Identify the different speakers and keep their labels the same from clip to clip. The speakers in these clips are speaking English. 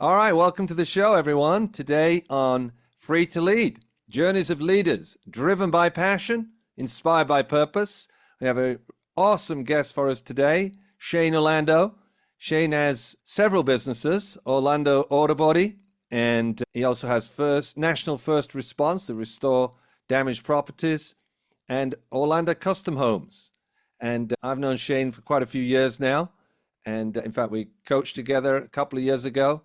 Speaker 1: All right, welcome to the show, everyone. Today on Free to Lead, Journeys of Leaders, driven by passion, inspired by purpose. We have an awesome guest for us today, Shane Orlando. Shane has several businesses, Orlando Auto Body, and he also has National First Response to restore damaged properties, and Orlando Custom Homes. And I've known Shane for quite a few years now. And in fact, we coached together a couple of years ago.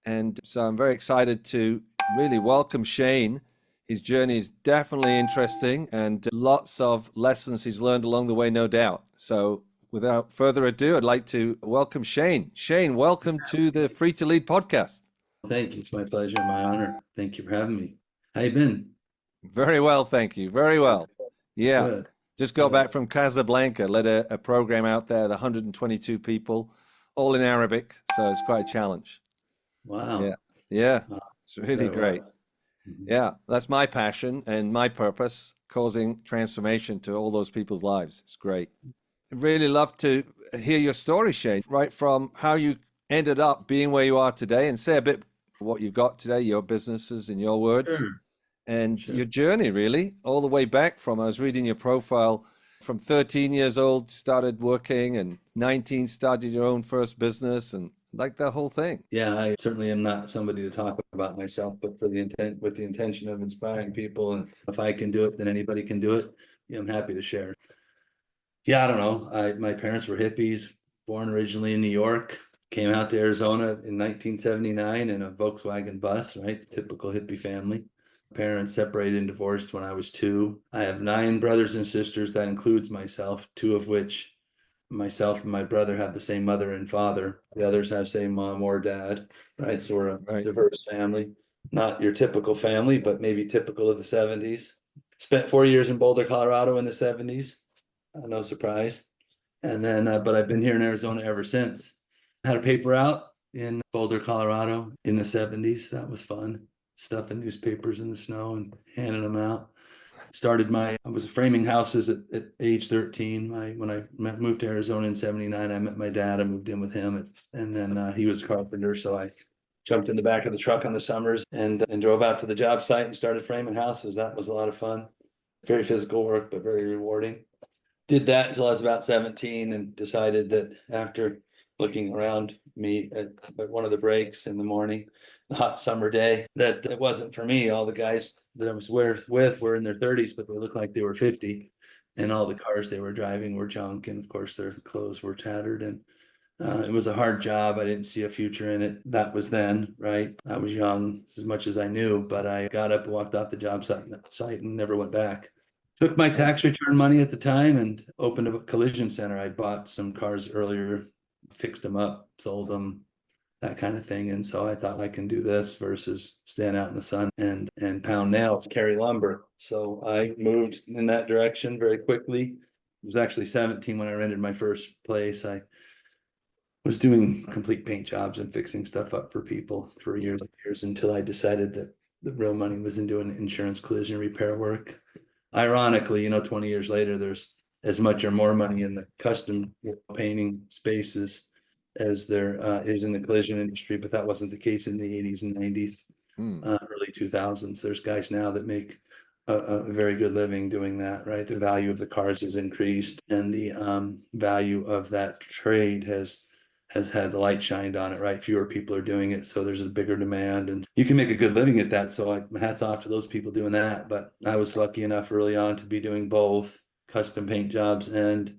Speaker 1: And so I'm very excited to really welcome Shane. His journey is definitely interesting and lots of lessons he's learned along the way, no doubt. So without further ado, I'd like to welcome Shane. Shane, welcome to the Free to Lead podcast.
Speaker 2: Thank you. It's my pleasure, my honor. Thank you for having me. How you been?
Speaker 1: Very well, thank you. Very well. Yeah.
Speaker 2: Good.
Speaker 1: Just got back from Casablanca, led a program out there, the 122 people, all in Arabic. So it's quite a challenge.
Speaker 2: Wow.
Speaker 1: Yeah. Yeah.
Speaker 2: Wow.
Speaker 1: It's really great. Yeah. That's my passion and my purpose, causing transformation to all those people's lives. It's great. I'd really love to hear your story, Shane, right from how you ended up being where you are today, and say a bit what you've got today, your businesses in your words.
Speaker 2: Sure.
Speaker 1: And your journey, really, all the way back from, I was reading your profile, from 13 years old, started working, and 19 started your own first business, and like that whole thing.
Speaker 2: Yeah, I certainly am not somebody to talk about myself, but with the intention of inspiring people, and if I can do it, then anybody can do it. Yeah, I'm happy to share. Yeah, I don't know. My parents were hippies, born originally in New York, came out to Arizona in 1979 in a Volkswagen bus, right? The typical hippie family. Parents separated and divorced when I was 2. I have 9 brothers and sisters. That includes myself, 2 of which myself and my brother have the same mother and father. The others have same mom or dad, right? So we're a diverse family. Not your typical family, but maybe typical of the 70s. Spent 4 years in Boulder, Colorado in the 70s. No surprise. And then, but I've been here in Arizona ever since. Had a paper out in Boulder, Colorado in the 70s. That was fun. Stuffing newspapers in the snow and handing them out. I was framing houses at age 13. When I moved to Arizona in 79, I met my dad. I moved in with him, and then he was a carpenter. So I jumped in the back of the truck on the summers and drove out to the job site and started framing houses. That was a lot of fun. Very physical work, but very rewarding. Did that until I was about 17 and decided that after looking around me at one of the breaks in the morning, a hot summer day, that it wasn't for me. All the guys that I was with were in their 30s, but they looked like they were 50. And all the cars they were driving were junk. And of course, their clothes were tattered. And it was a hard job. I didn't see a future in it. That was then, right? I was young, as much as I knew, but I got up and walked off the job site and never went back. Took my tax return money at the time and opened a collision center. I'd bought some cars earlier, fixed them up, sold them, that kind of thing. And so I thought I can do this versus stand out in the sun and pound nails, carry lumber. So I moved in that direction very quickly. I was actually 17 when I rented my first place. I was doing complete paint jobs and fixing stuff up for people for years and years until I decided that the real money was in doing insurance collision repair work. Ironically, 20 years later, there's as much or more money in the custom painting spaces as there is in the collision industry, but that wasn't the case in the 80s and 90s, early 2000s. There's guys now that make a very good living doing that, right? The value of the cars has increased, and the value of that trade has had the light shined on it, right? Fewer people are doing it, so there's a bigger demand, and you can make a good living at that. So hats off to those people doing that. But I was lucky enough early on to be doing both custom paint jobs and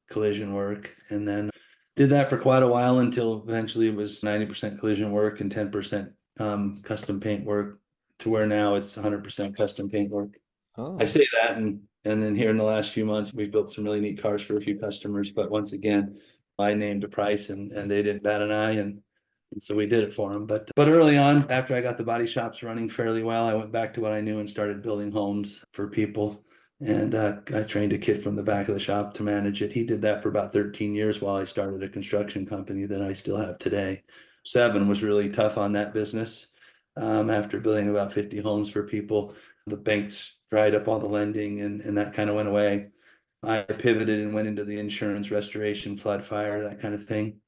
Speaker 2: collision work, and then did that for quite a while until eventually it was 90% collision work and 10% custom paint work, to where now it's 100% custom paint work. I say that, and then here in the last few months, we've built some really neat cars for a few customers. But once again, I named a price and they didn't bat an eye, and so we did it for them. But early on, after I got the body shops running fairly well, I went back to what I knew and started building homes for people. And I trained a kid from the back of the shop to manage it. He did that for about 13 years while I started a construction company that I still have today. 7 was really tough on that business. After building about 50 homes for people, the banks dried up all the lending, and that kind of went away. I pivoted and went into the insurance, restoration, flood, fire, that kind of thing.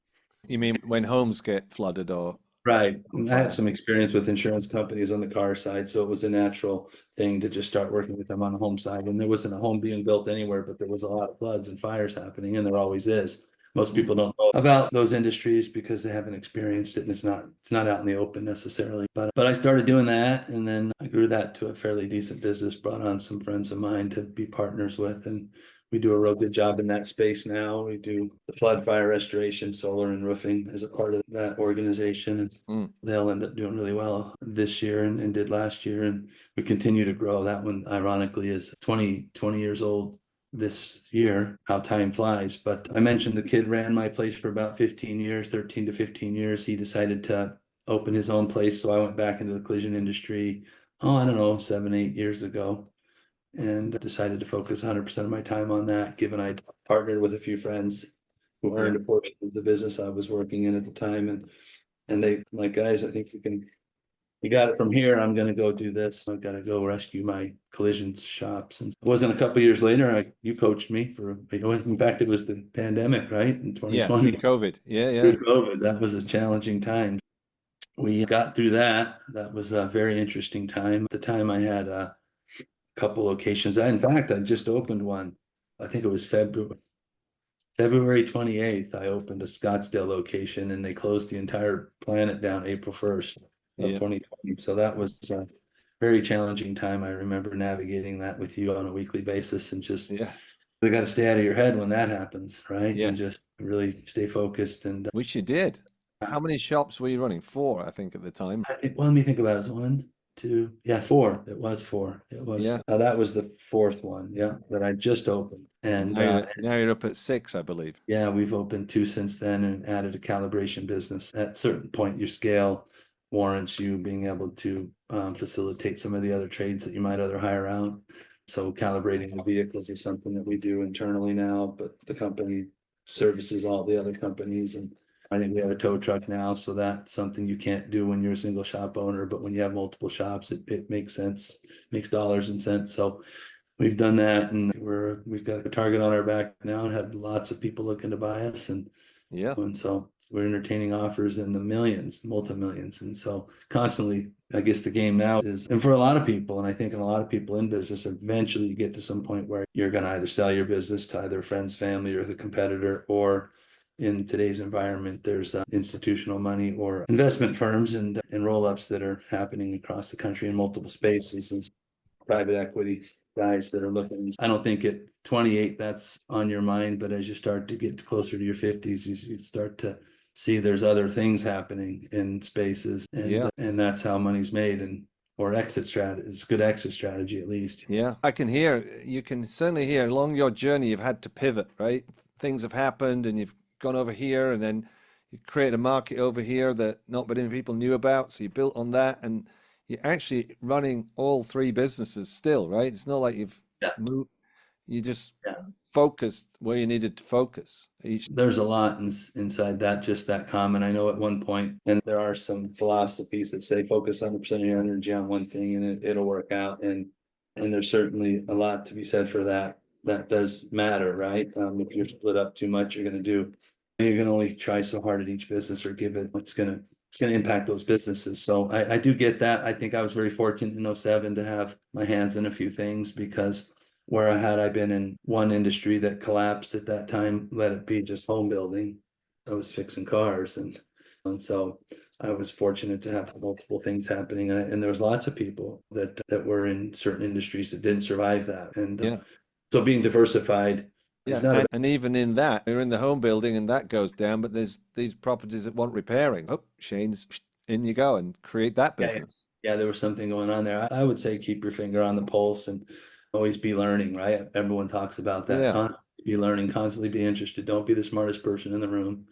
Speaker 1: You mean when homes get flooded or
Speaker 2: Right.
Speaker 1: I'm
Speaker 2: And I had
Speaker 1: fine.
Speaker 2: some experience with insurance companies on the car side, so it was a natural thing to just start working with them on the home side. And there wasn't a home being built anywhere, but there was a lot of floods and fires happening, and there always is. Most
Speaker 1: Mm.
Speaker 2: people don't know about those industries because they haven't experienced it, and it's not out in the open necessarily. But I started doing that, and then I grew that to a fairly decent business, brought on some friends of mine to be partners with, and we do a real good job in that space now. We do the flood, fire restoration, solar and roofing as a part of that organization. And
Speaker 1: Mm.
Speaker 2: they'll end up doing really well this year and did last year. And we continue to grow. That one, ironically, is 20 years old this year. How time flies. But I mentioned the kid ran my place for about 15 years, 13 to 15 years. He decided to open his own place. So I went back into the collision industry, I don't know, 7, 8 years ago, and decided to focus 100% of my time on that, given I partnered with a few friends who earned a portion of the business I was working in at the time. And they, like, guys, I think you got it from here. I'm gonna go do this. I've got to go rescue my collision shops. And it wasn't a couple of years later, you coached me for, in fact, it was the pandemic, right? In
Speaker 1: Yeah, through
Speaker 2: 2020,
Speaker 1: COVID. Yeah, yeah.
Speaker 2: through COVID, that was a challenging time. We got through that. That was a very interesting time. At the time I had a couple locations. In fact, I just opened one. I think it was February 28th. I opened a Scottsdale location, and they closed the entire planet down April 1st of
Speaker 1: Yeah.
Speaker 2: 2020. So that was a very challenging time. I remember navigating that with you on a weekly basis, and just
Speaker 1: Yeah.
Speaker 2: you got to stay out of your head when that happens, right? And
Speaker 1: Yes.
Speaker 2: just really stay focused. And
Speaker 1: Which you did. How many shops were you running? Four, I think, at the time.
Speaker 2: well, let me think about it. It was one, two, yeah, four. It was four. It was,
Speaker 1: Yeah.
Speaker 2: that was the fourth one. Yeah, that I just opened.
Speaker 1: And
Speaker 2: And
Speaker 1: now you're up at six, I believe.
Speaker 2: yeah, we've opened two since then and added a calibration business. At a certain point, your scale warrants you being able to facilitate some of the other trades that you might other hire out. So calibrating the vehicles is something that we do internally now, but the company services all the other companies. And I think we have a tow truck now, so that's something you can't do when you're a single shop owner, but when you have multiple shops, it makes sense, makes dollars and cents. So we've done that, and we've got a target on our back now, and had lots of people looking to buy us.
Speaker 1: Yeah.
Speaker 2: And so we're entertaining offers in the millions, multi-millions. And so constantly, I guess the game now is, and for a lot of people, and I think in a lot of people in business, eventually you get to some point where you're going to either sell your business to either friends, family, or the competitor, or in today's environment, there's institutional money or investment firms and roll-ups that are happening across the country in multiple spaces, and private equity guys that are looking. I don't think at 28 that's on your mind, but as you start to get closer to your 50s, you start to see there's other things happening in spaces,
Speaker 1: Yeah.
Speaker 2: and that's how money's made. And or exit strategy, it's a good exit strategy at least.
Speaker 1: Yeah. You can certainly hear along your journey, you've had to pivot, right? Things have happened and you've gone over here and then you create a market over here that not many people knew about. So you built on that and you're actually running all three businesses still, right? It's not like you've
Speaker 2: Yeah,
Speaker 1: moved, you just
Speaker 2: yeah.
Speaker 1: focused where you needed to focus each.
Speaker 2: There's a lot inside that, just that comment. I know at one point, and there are some philosophies that say focus 100% of your energy on one thing and it'll work out. And there's certainly a lot to be said for that. That does matter, right? If you're split up too much, you're going to only try so hard at each business or give it what's it's going to impact those businesses. So I do get that. I think I was very fortunate in '07 to have my hands in a few things, because where had I been in one industry that collapsed at that time, let it be just home building, I was fixing cars. And so I was fortunate to have multiple things happening. And there was lots of people that were in certain industries that didn't survive that. And
Speaker 1: Yeah.
Speaker 2: so being diversified is
Speaker 1: Yeah.
Speaker 2: not a
Speaker 1: And even in that, you're in the home building and that goes down, but there's these properties that want repairing. Oh, Shane's in you go and create that
Speaker 2: yeah,
Speaker 1: business.
Speaker 2: yeah, there was something going on there. I would say keep your finger on the pulse and always be learning, right? Everyone talks about that.
Speaker 1: Yeah.
Speaker 2: Constantly be learning, constantly be interested. Don't be the smartest person in the room.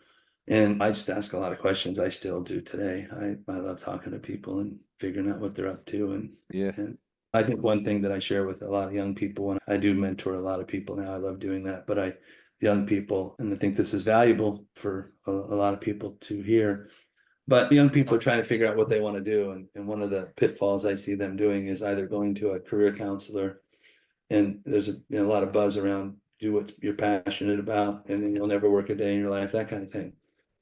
Speaker 2: And I just ask a lot of questions. I still do today. I love talking to people and figuring out what they're up to.
Speaker 1: Yeah.
Speaker 2: And I think one thing that I share with a lot of young people, and I do mentor a lot of people now, I love doing that, but young people, and I think this is valuable for a lot of people to hear, but young people are trying to figure out what they want to do. And one of the pitfalls I see them doing is either going to a career counselor, and there's a lot of buzz around do what you're passionate about, and then you'll never work a day in your life, that kind of thing.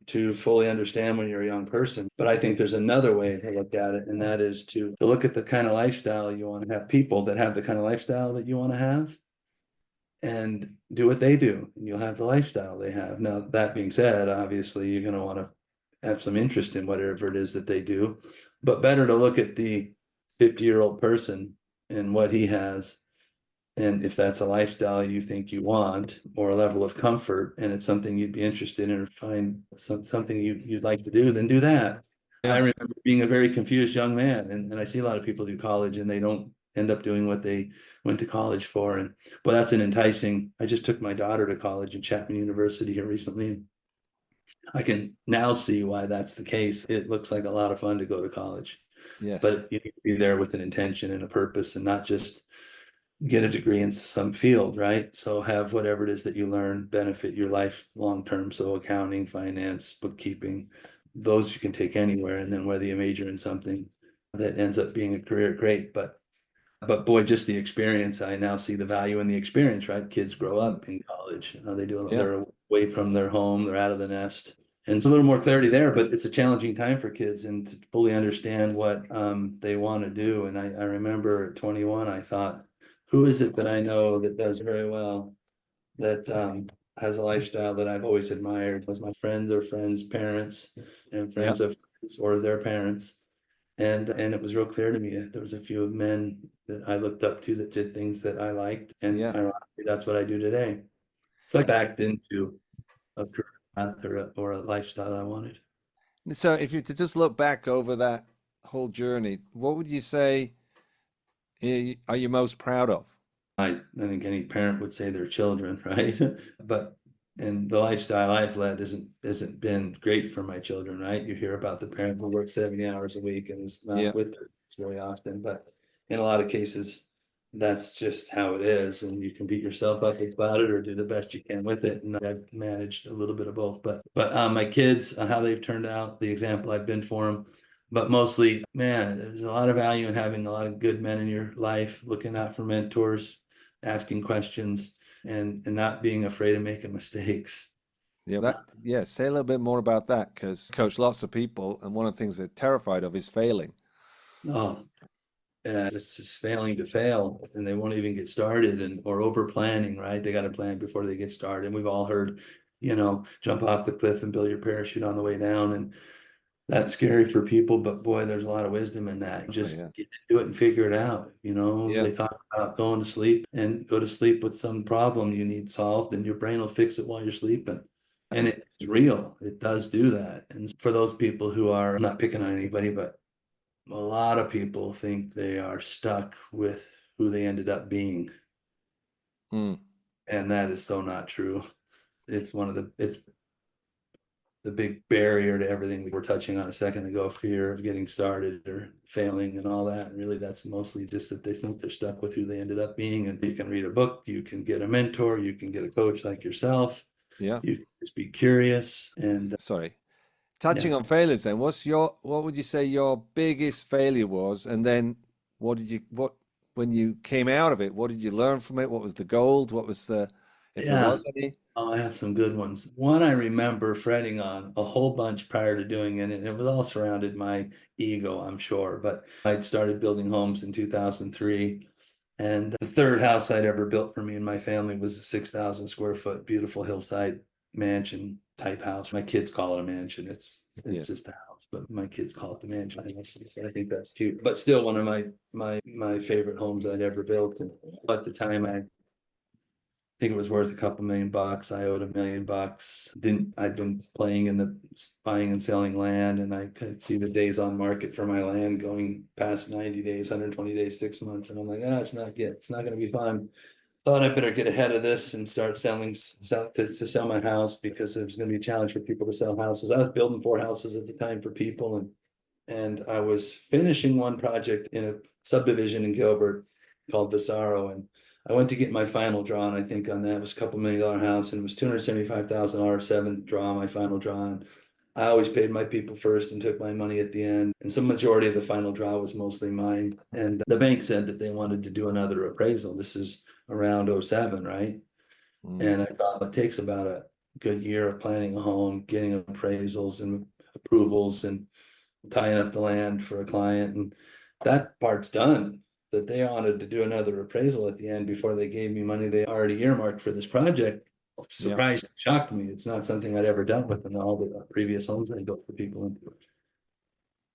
Speaker 2: to fully understand when you're a young person. But I think there's another way to look at it, and that is to look at the kind of lifestyle you want to have, people that have the kind of lifestyle that you want to have, and do what they do, and you'll have the lifestyle they have. Now, that being said, obviously, you're going to want to have some interest in whatever it is that they do, but better to look at the 50-year-old person and what he has. And if that's a lifestyle you think you want, or a level of comfort, and it's something you'd be interested in, or find something you'd like to do, then do that.
Speaker 1: Yeah.
Speaker 2: I remember being a very confused young man, and I see a lot of people do college and they don't end up doing what they went to college for. And but that's an enticing. I just took my daughter to college at Chapman University here recently, and I can now see why that's the case. It looks like a lot of fun to go to college,
Speaker 1: Yes.
Speaker 2: but you need to be there with an intention and a purpose, and not just get a degree in some field, right? So have whatever it is that you learn benefit your life long term. So accounting, finance, bookkeeping, those you can take anywhere. And then whether you major in something that ends up being a career, great. But boy, just the experience, I now see the value in the experience, right? Kids grow up in college. They're away from their home, they're out of the nest. And it's a little more clarity there, but it's a challenging time for kids, and to fully understand what they want to do. And I remember at 21, I thought, who is it that I know that does very well, that has a lifestyle that I've always admired? Was my friends or friends' parents, and friends of friends or their parents. And it was real clear to me. There was a few men that I looked up to that did things that I liked. And ironically, that's what I do today. So I backed into a career path or a lifestyle I wanted.
Speaker 1: So if you to just look back over that whole journey, what would you say are you most proud of?
Speaker 2: I think any parent would say their children, right? But and the lifestyle I've led isn't been great for my children, right? You hear about the parent who works 70 hours a week and is not with their kids very often, but in a lot of cases, that's just how it is, and you can beat yourself up about it or do the best you can with it. And I've managed a little bit of both, but my kids, how they've turned out, the example I've been for them. But mostly, man, there's a lot of value in having a lot of good men in your life, looking out for mentors, asking questions, and not being afraid of making mistakes.
Speaker 1: Say a little bit more about that, because I coach lots of people, and one of the things they're terrified of is failing.
Speaker 2: Oh, and it's just failing to fail, and they won't even get started, or over planning, right? They got to plan before they get started. And we've all heard, jump off the cliff and build your parachute on the way down. And that's scary for people, but boy, there's a lot of wisdom in that. Just get into it and figure it out. They talk about going to sleep, and go to sleep with some problem you need solved, and your brain will fix it while you're sleeping. And it's real. It does do that. And for those people who are, I'm not picking on anybody, but a lot of people think they are stuck with who they ended up being. And that is so not true. It's the big barrier to everything we were touching on a second ago, fear of getting started or failing and all that. And really, that's mostly just that they think they're stuck with who they ended up being. And you can read a book, you can get a mentor, you can get a coach like yourself. You can just be curious. And
Speaker 1: touching on failures, then, what would you say your biggest failure was? And then when you came out of it, what did you learn from it? What was the gold? What was if there was any?
Speaker 2: Oh, I have some good ones. One I remember fretting on a whole bunch prior to doing it, and it was all surrounded my ego, I'm sure. But I'd started building homes in 2003, and the third house I'd ever built for me and my family was a 6,000 square foot, beautiful hillside mansion type house. My kids call it a mansion. It's just a house, but my kids call it the mansion. I think that's cute. But still, one of my favorite homes I'd ever built. And at the time, I think it was worth a couple $1,000,000. I owed $1 million. I'd been playing in the buying and selling land, and I could see the days on market for my land going past 90 days, 120 days, 6 months. And I'm like, it's not good. It's not going to be fun. Thought I better get ahead of this and start to sell my house, because it was going to be a challenge for people to sell houses. I was building 4 houses at the time for people, and I was finishing one project in a subdivision in Gilbert called Vasaro, and I went to get my final draw, and I think on that it was a couple $1 million house, and it was $275,000 seventh draw, my final draw. And I always paid my people first and took my money at the end. And some majority of the final draw was mostly mine. And the bank said that they wanted to do another appraisal. This is around 07, right? And I thought it takes about good year of planning a home, getting appraisals and approvals and tying up the land for a client, and that part's done. That they wanted to do another appraisal at the end before they gave me money they already earmarked for this project. Surprised, shocked me. It's not something I'd ever dealt with in all the previous homes I built for people.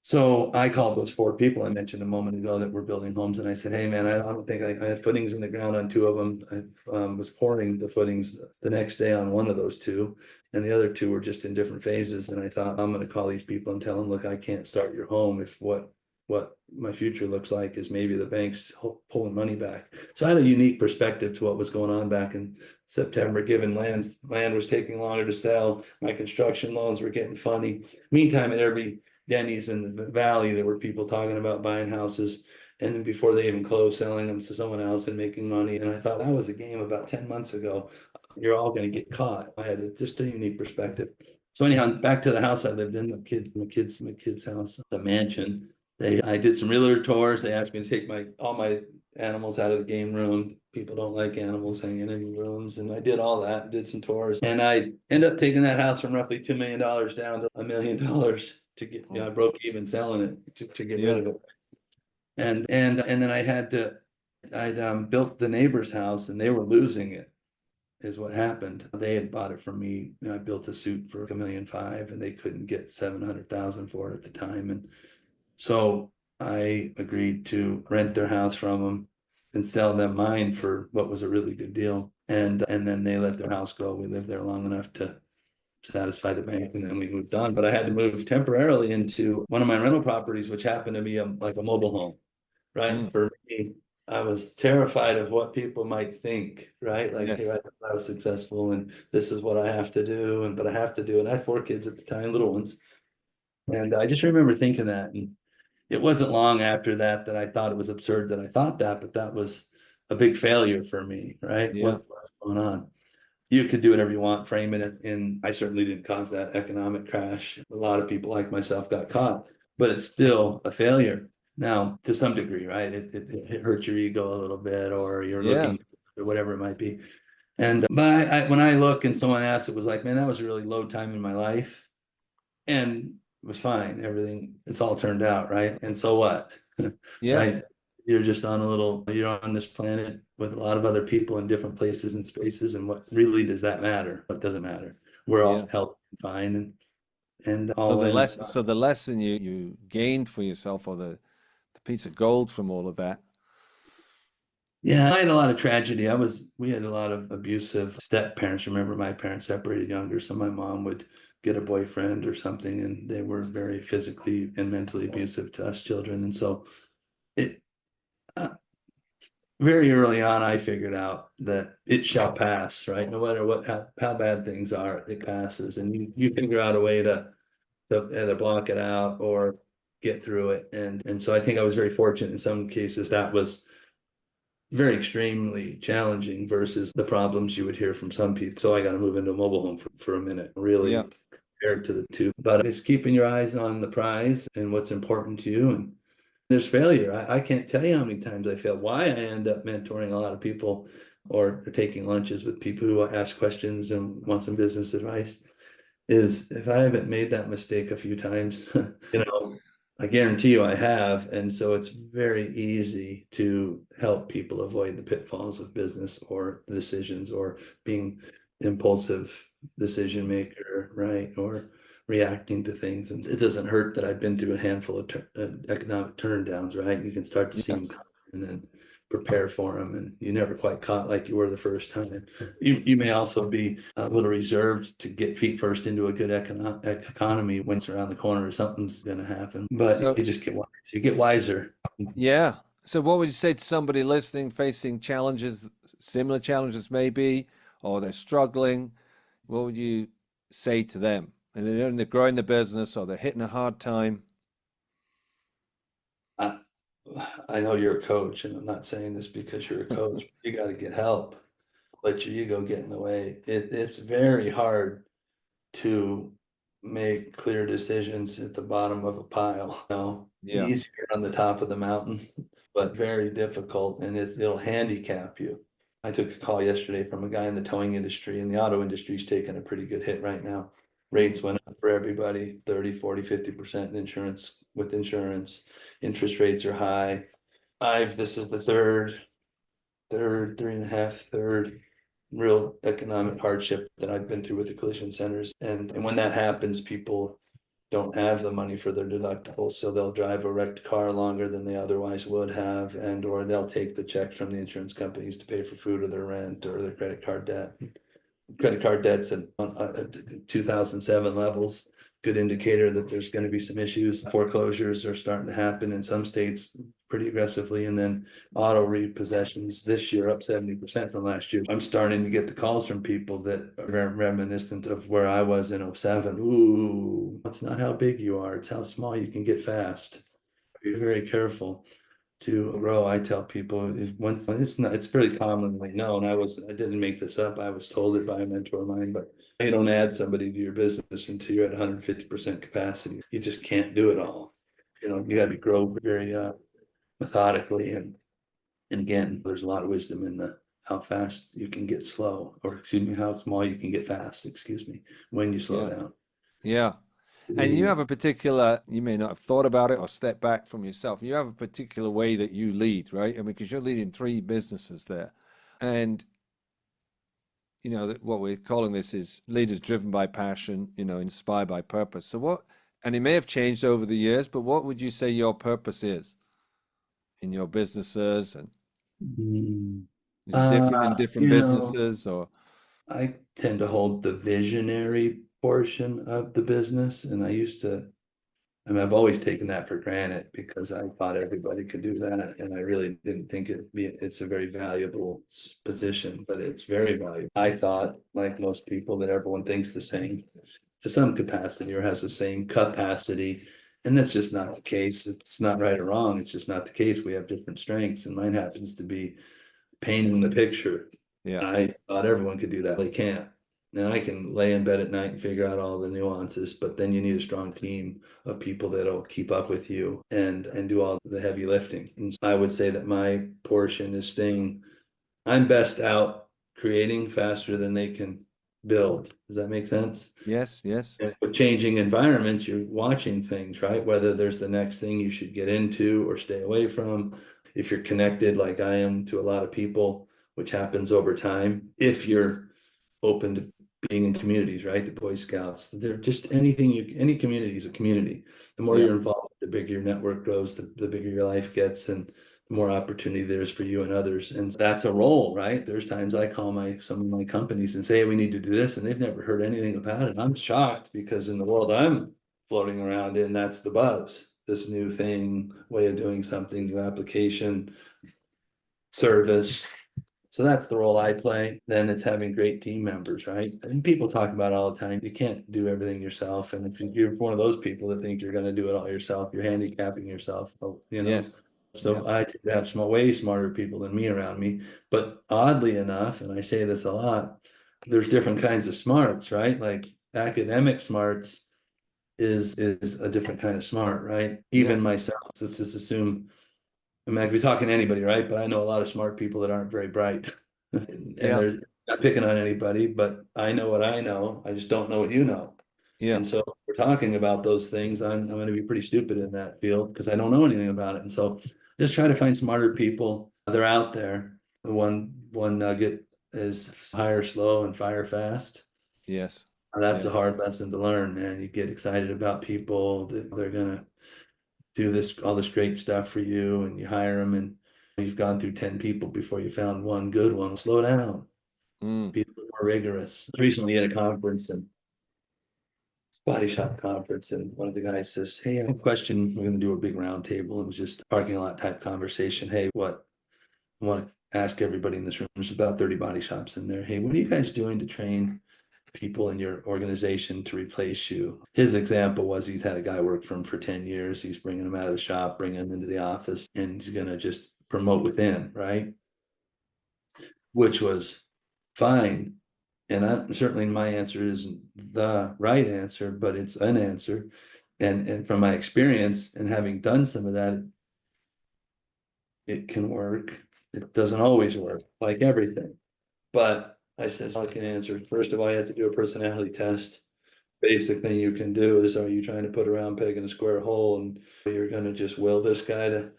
Speaker 2: So I called those 4 people I mentioned a moment ago that were building homes, and I said, hey man, I don't think I had footings in the ground on 2 of them. I was pouring the footings the next day on one of those 2, and the other 2 were just in different phases. And I thought, I'm going to call these people and tell them, look, I can't start your home if what my future looks like is maybe the bank's pulling money back. So I had a unique perspective to what was going on back in September, given land was taking longer to sell. My construction loans were getting funny. Meantime, at every Denny's in the valley, there were people talking about buying houses, and then before they even closed, selling them to someone else and making money. And I thought that was a game about 10 months ago. You're all going to get caught. I had just a unique perspective. So anyhow, back to the house I lived in, my kids' house, the mansion. I did some realtor tours. They asked me to take all my animals out of the game room. People don't like animals hanging in rooms, and I did all that, did some tours, and I ended up taking that house from roughly $2 million down to $1 million to get, I broke even selling it to get rid of it. And then I'd built the neighbor's house, and they were losing it, is what happened. They had bought it from me. I built a suit for $1.5 million, and they couldn't get 700,000 for it at the time. And so I agreed to rent their house from them and sell them mine for what was a really good deal. And then they let their house go. We lived there long enough to satisfy the bank, and then we moved on. But I had to move temporarily into one of my rental properties, which happened to be like a mobile home, right? For me, I was terrified of what people might think, right? Like, hey, I was successful, and this is what I have to do, but I have to do. And I had 4 kids at the time, little ones. And I just remember thinking that. And it wasn't long after that I thought it was absurd that I thought that, but that was a big failure for me, right? What's going on? You could do whatever you want, frame it, and I certainly didn't cause that economic crash. A lot of people like myself got caught, but it's still a failure. Now, to some degree, right? It hurts your ego a little bit, or you're looking, or whatever it might be. And but when I look and someone asks, it was like, man, that was a really low time in my life, and it was fine. Everything, it's all turned out, right? And so what? Right? You're just you're on this planet with a lot of other people in different places and spaces. And what really does that matter? What doesn't matter? We're all healthy and fine, and all
Speaker 1: so the lesson you gained for yourself, or the piece of gold from all of that.
Speaker 2: Yeah, I had a lot of tragedy. We had a lot of abusive step parents. Remember, my parents separated younger, so my mom would get a boyfriend or something, and they were very physically and mentally abusive to us children. And so it very early on, I figured out that it shall pass, right? No matter how bad things are, it passes, and you figure out a way to either block it out or get through it. And so I think I was very fortunate in some cases. That was very extremely challenging versus the problems you would hear from some people. So I got to move into a mobile home for a minute, really compared to the two. But it's keeping your eyes on the prize and what's important to you. And there's failure. I can't tell you how many times I failed. Why I end up mentoring a lot of people or taking lunches with people who ask questions and want some business advice is if I haven't made that mistake a few times, I guarantee you I have. And so it's very easy to help people avoid the pitfalls of business or decisions, or being impulsive decision maker, right? Or reacting to things. And it doesn't hurt that I've been through a handful of economic turndowns, right? You can start to see them come and then prepare for them, and you never quite caught like you were the first time. You may also be a little reserved to get feet first into a good economy when it's around the corner or something's going to happen, but you just get wise. You get wiser.
Speaker 1: Yeah. So what would you say to somebody listening, facing challenges, similar challenges maybe, or they're struggling? What would you say to them? And they're growing the business, or they're hitting a hard time.
Speaker 2: I know you're a coach, and I'm not saying this because you're a coach. You got to get help. Let your ego get in the way. It's very hard to make clear decisions at the bottom of a pile. Easier on the top of the mountain, but very difficult, and it'll handicap you. I took a call yesterday from a guy in the towing industry, and the auto industry is taking a pretty good hit right now. Rates went up for everybody, 30, 40, 50% in insurance with insurance. Interest rates are high. This is the third, 3.5, third real economic hardship that I've been through with the collision centers. And when that happens, people don't have the money for their deductibles, so they'll drive a wrecked car longer than they otherwise would have, and or they'll take the checks from the insurance companies to pay for food or their rent or their credit card debt. Credit card debt's at 2007 levels. Good indicator that there's going to be some issues. Foreclosures are starting to happen in some states pretty aggressively, and then auto repossessions this year up 70% from last year. I'm starting to get the calls from people that are reminiscent of where I was in 07. Ooh, it's not how big you are, it's how small you can get fast. Be very careful to grow. I tell people it's very commonly known. I didn't make this up. I was told it by a mentor of mine, but you don't add somebody to your business until you're at 150% capacity. You just can't do it all. You got to grow very methodically, and again, there's a lot of wisdom in the how fast you can get slow, or excuse me, how small you can get fast, excuse me, when you slow
Speaker 1: Yeah.
Speaker 2: down.
Speaker 1: Yeah. And you have a particular, you may not have thought about it or step back from yourself. You have a particular way that you lead, right? I mean, because you're leading 3 businesses there. And, what we're calling this is leaders driven by passion, inspired by purpose. And it may have changed over the years, but what would you say your purpose is in your businesses? And
Speaker 2: Mm.
Speaker 1: is it different in different
Speaker 2: You know,
Speaker 1: businesses or?
Speaker 2: I tend to hold the visionary portion of the business, and I've always taken that for granted because I thought everybody could do that, and I really didn't think it's a very valuable position, but it's very valuable. I thought, like most people, that everyone thinks the same to some capacity or has the same capacity, and that's just not the case. It's not right or wrong. It's just not the case. We have different strengths, and mine happens to be painting the picture.
Speaker 1: Yeah.
Speaker 2: I thought everyone could do that. They can't. And I can lay in bed at night and figure out all the nuances, but then you need a strong team of people that'll keep up with you and do all the heavy lifting. And I would say that my portion is I'm best out creating faster than they can build. Does that make sense?
Speaker 1: Yes, yes.
Speaker 2: And with changing environments, you're watching things, right? Whether there's the next thing you should get into or stay away from. If you're connected, like I am, to a lot of people, which happens over time, if you're open to being in communities, right? The Boy Scouts, they're just any community is a community. The more
Speaker 1: Yeah.
Speaker 2: you're involved, the bigger your network grows, the bigger your life gets, and the more opportunity there's for you and others. And that's a role, right? There's times I call some of my companies and say, hey, we need to do this, and they've never heard anything about it. I'm shocked because in the world I'm floating around in, that's the buzz. This new thing, way of doing something, new application, service. So that's the role I play. Then it's having great team members, right? And people talk about it all the time. You can't do everything yourself. And if you're one of those people that think you're going to do it all yourself, you're handicapping yourself.
Speaker 1: Yes. Yeah.
Speaker 2: So I tend to have way smarter people than me around me. But oddly enough, and I say this a lot, there's different kinds of smarts, right? Like academic smarts is a different kind of smart, right?
Speaker 1: Yeah.
Speaker 2: Even myself, let's just assume I mean, I could be talking to anybody, right? But I know a lot of smart people that aren't very bright. And
Speaker 1: Yeah.
Speaker 2: they're not picking on anybody, but I know what I know. I just don't know what you know.
Speaker 1: Yeah.
Speaker 2: And so if we're talking about those things, I'm going to be pretty stupid in that field because I don't know anything about it. And so just try to find smarter people. They're out there. The one nugget is hire slow and fire fast.
Speaker 1: Yes.
Speaker 2: That's
Speaker 1: Yeah.
Speaker 2: a hard lesson to learn, man. You get excited about people that they're gonna do all this great stuff for you, and you hire them, and you've gone through 10 people before you found one good one. Slow down,
Speaker 1: Mm.
Speaker 2: be a little more rigorous. Recently at a conference, and body shop conference, and one of the guys says, hey, I have a question. We're going to do a big round table. It was just a parking lot type conversation. Hey, what I want to ask everybody in this room, there's about 30 body shops in there. Hey, what are you guys doing to train people in your organization to replace you? His example was he's had a guy work for him for 10 years. He's bringing him out of the shop, bringing him into the office, and he's going to just promote within, right? Which was fine. And certainly my answer isn't the right answer, but it's an answer. And from my experience and having done some of that, it can work. It doesn't always work, like everything. But I said, I can answer. First of all, I had to do a personality test. Basic thing you can do is, are you trying to put a round peg in a square hole, and you're gonna just will this guy to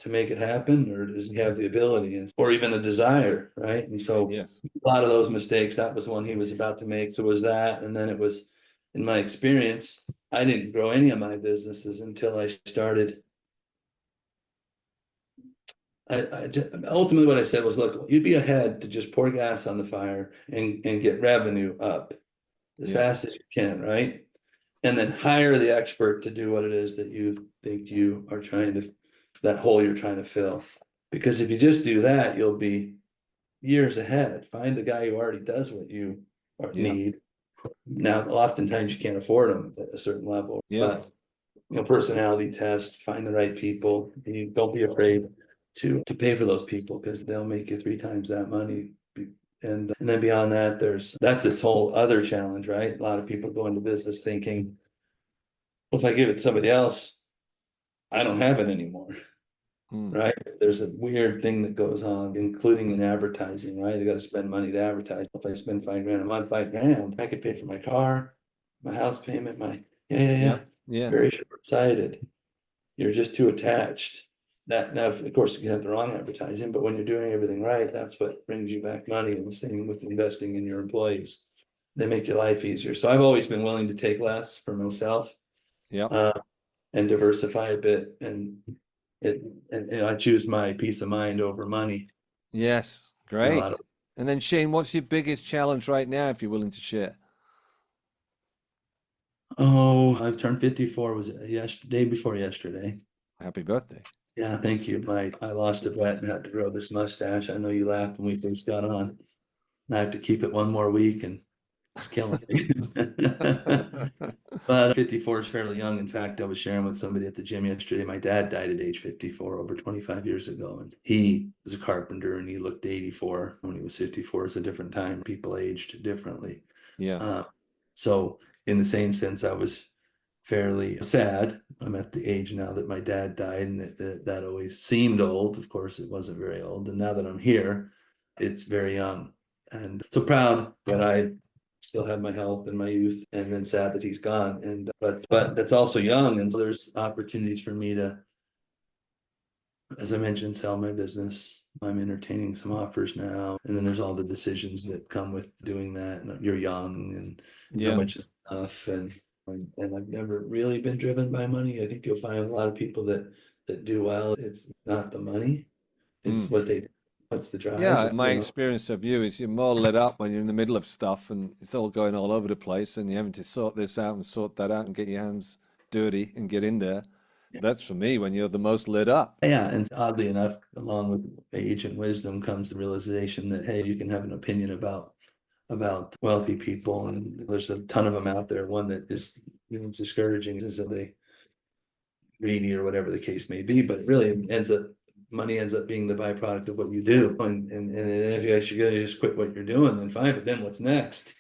Speaker 2: make it happen, or does he have the ability, and or even a desire, right? And so
Speaker 1: Yes.
Speaker 2: a lot of those mistakes, that was one he was about to make. So it was that, and then it was, in my experience, I didn't grow any of my businesses until I started. Ultimately what I said was, look, you'd be ahead to just pour gas on the fire and get revenue up as
Speaker 1: Yeah.
Speaker 2: fast as you can, right? And then hire the expert to do what it is that you think you are trying to, that hole you're trying to fill. Because if you just do that, you'll be years ahead. Find the guy who already does what you
Speaker 1: Yeah.
Speaker 2: need. Now, oftentimes you can't afford them at a certain level,
Speaker 1: Yeah.
Speaker 2: but personality test, find the right people. And you don't be afraid to pay for those people, because they'll make you 3 times that money. And then beyond that, that's its whole other challenge, right? A lot of people go into business thinking, well, if I give it to somebody else, I don't have it anymore,
Speaker 1: Mm.
Speaker 2: right? There's a weird thing that goes on, including in advertising, right? You got to spend money to advertise. If I spend $5,000 a month, $5,000, I could pay for my car, my house payment,
Speaker 1: Yeah.
Speaker 2: It's
Speaker 1: Yeah.
Speaker 2: very short-sighted. You're just too attached. That now, of course, you have the wrong advertising, but when you're doing everything right, that's what brings you back money. And the same with investing in your employees. They make your life easier. So I've always been willing to take less for myself,
Speaker 1: Yeah.
Speaker 2: and diversify a bit. And I choose my peace of mind over money.
Speaker 1: Yes.
Speaker 2: You know, I
Speaker 1: Great.
Speaker 2: don't,
Speaker 1: And then Shane, what's your biggest challenge right now, if you're willing to share?
Speaker 2: oh, I've turned 54, was it yesterday, day before yesterday.
Speaker 1: Happy birthday.
Speaker 2: Yeah, thank you. I lost a bet and had to grow this mustache. I know you laughed when we first got on. I have to keep it one more week, and it's killing me. But 54 is fairly young. In fact, I was sharing with somebody at the gym yesterday. My dad died at age 54 over 25 years ago. And he was a carpenter and he looked 84 when he was 54. It's a different time. People aged differently.
Speaker 1: Yeah.
Speaker 2: Uh, so in the same sense, I was fairly sad. I'm at the age now that my dad died, and that always seemed old. Of course, it wasn't very old. And now that I'm here, it's very young. And so proud that I still have my health and my youth, and then sad that he's gone. And but that's also young, and so there's opportunities for me to, as I mentioned, sell my business. I'm entertaining some offers now, and then there's all the decisions that come with doing that. And you're young, and how
Speaker 1: Yeah.
Speaker 2: much is enough, and I've never really been driven by money. I think you'll find a lot of people that do well. It's not the money, it's
Speaker 1: Mm.
Speaker 2: what they, what's the
Speaker 1: Yeah,
Speaker 2: drive,
Speaker 1: my experience of you is you're more lit up when you're in the middle of stuff and it's all going all over the place and you're having to sort this out and sort that out and get your hands dirty and get in there. That's for me when you're the most lit up.
Speaker 2: Yeah, and oddly enough, along with age and wisdom comes the realization that, hey, you can have an opinion about wealthy people, and there's a ton of them out there. One that is, discouraging is that they greedy or whatever the case may be, but really money ends up being the byproduct of what you do. And if you actually gotta just quit what you're doing, then fine, but then what's next?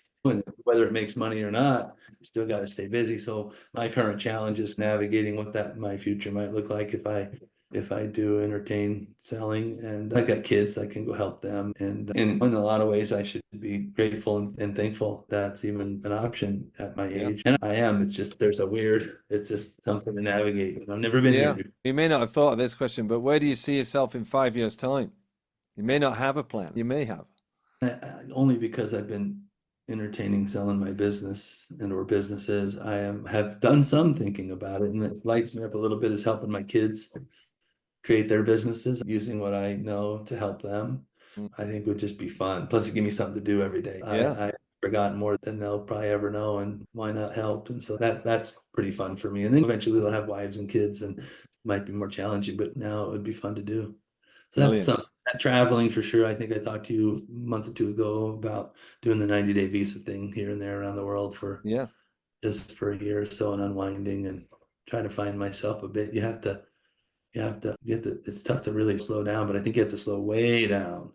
Speaker 2: Whether it makes money or not, you still got to stay busy. So my current challenge is navigating what that my future might look like if I do entertain selling. And I got kids, I can go help them. And in a lot of ways, I should be grateful and thankful that's even an option at my
Speaker 1: Yeah.
Speaker 2: age. And I am. It's just it's just something to navigate. I've never been
Speaker 1: Yeah.
Speaker 2: here.
Speaker 1: You may not have thought of this question, but where do you see yourself in 5 years' time? You may not have a plan. You may have.
Speaker 2: Only because I've been entertaining selling my business and or businesses. Have done some thinking about it, and it lights me up a little bit, is helping my kids create their businesses using what I know to help them.
Speaker 1: Mm.
Speaker 2: I think would just be fun. Plus, it give me something to do every day.
Speaker 1: Yeah.
Speaker 2: I've forgotten more than they'll probably ever know, and why not help? And so that's pretty fun for me. And then eventually they'll have wives and kids, and it might be more challenging, but now it would be fun to do. So that's
Speaker 1: Brilliant.
Speaker 2: that traveling for sure. I think I talked to you a month or two ago about doing the 90-day visa thing here and there around the world for
Speaker 1: Yeah.
Speaker 2: just for a year or so, and unwinding and trying to find myself a bit. You have to it's tough to really slow down, but I think you have to slow way down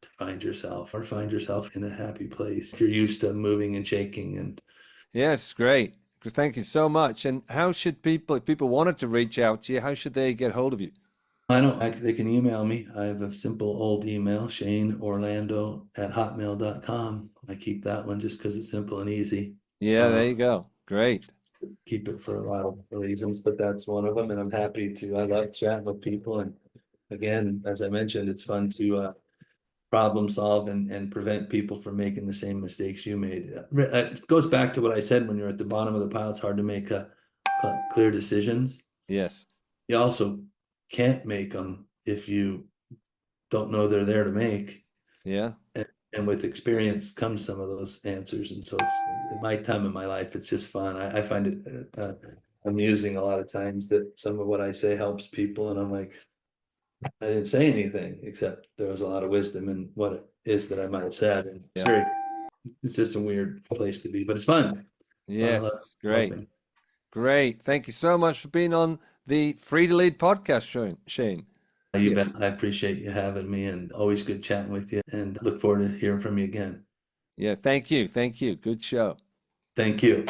Speaker 2: to find yourself, or find yourself in a happy place. If you're used to moving and shaking. And
Speaker 1: Yes, great. Thank you so much. And how should people, if people wanted to reach out to you, how should they get hold of you?
Speaker 2: They can email me. I have a simple old email, shaneorlando@hotmail.com. I keep that one just because it's simple and easy.
Speaker 1: Yeah, there you go. Great.
Speaker 2: Keep it for a lot of reasons, but that's one of them. And I'm happy to, I love chatting with people. And again, as I mentioned, it's fun to problem solve and prevent people from making the same mistakes you made. It goes back to what I said, when you're at the bottom of the pile, it's hard to make clear decisions.
Speaker 1: Yes.
Speaker 2: You also can't make them if you don't know they're there to make.
Speaker 1: Yeah.
Speaker 2: And with experience comes some of those answers. And so it's, in my time in my life, it's just fun. I find it amusing a lot of times that some of what I say helps people. And I'm like, I didn't say anything, except there was a lot of wisdom in what it is that I might have said. And it's just a weird place to be, but it's fun.
Speaker 1: Yes. Great. Great. Thank you so much for being on the Free to Lead podcast, Shane.
Speaker 2: You bet. I appreciate you having me, and always good chatting with you, and look forward to hearing from you again.
Speaker 1: Yeah. Thank you. Thank you. Good show.
Speaker 2: Thank you.